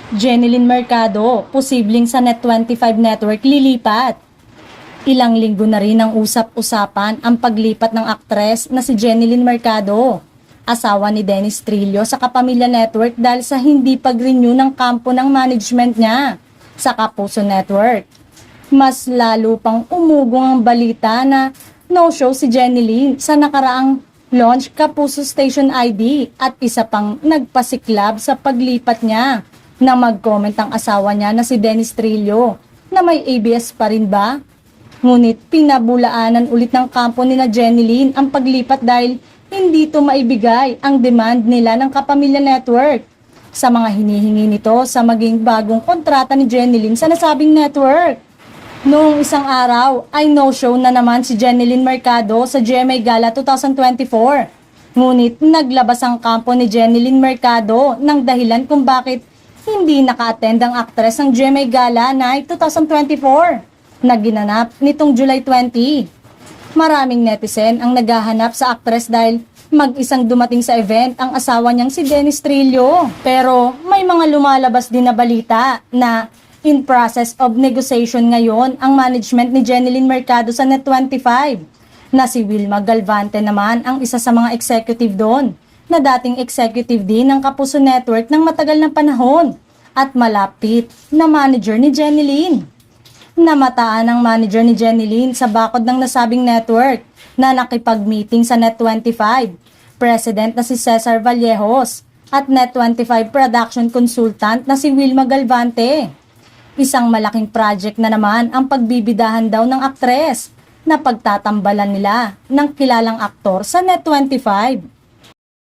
Jenilyn Mercado, posibleng sa Net25 network lilipat. Ilang linggo na rin ang usap-usapan ang paglipat ng aktres na si Jenilyn Mercado, asawa ni Dennis Trillo sa Kapamilya Network dahil sa hindi pag-renew ng kampo ng management niya sa Kapuso Network. Mas lalo pang umugong ang balita na no-show si Jenilyn sa nakaraang launch Kapuso Station ID at isa pang nagpasiklab sa paglipat niya na mag-comment ang asawa niya na si Dennis Trillo na may ABS pa rin ba? Ngunit pinabulaanan ulit ng kampo ni na Jenilyn ang paglipat dahil hindi ito maibigay ang demand nila ng Kapamilya Network sa mga hinihingi nito sa maging bagong kontrata ni Jenilyn sa nasabing network. Noong isang araw ay no-show na naman si Jenilyn Mercado sa GMA Gala 2024. Ngunit naglabas ang kampo ni Jenilyn Mercado ng dahilan kung bakit hindi naka-attend ang aktres ng GMA Gala Night 2024 na ginanap nitong July 20. Maraming netizen ang naghahanap sa aktres dahil mag-isang dumating sa event ang asawa niyang si Dennis Trillo. Pero may mga lumalabas din na balita na in process of negotiation ngayon ang management ni Jenilyn Mercado sa Net25 na si Wilma Galvante naman ang isa sa mga executive doon na dating executive din ng Kapuso Network ng matagal na panahon at malapit na manager ni Jenilyn. Namataan ang manager ni Jenilyn sa bakod ng nasabing network na nakipag-meeting sa Net25, President na si Cesar Vallejos at Net25 Production Consultant na si Wilma Galvante. Isang malaking project na naman ang pagbibidahan daw ng aktres na pagtatambalan nila ng kilalang aktor sa Net25.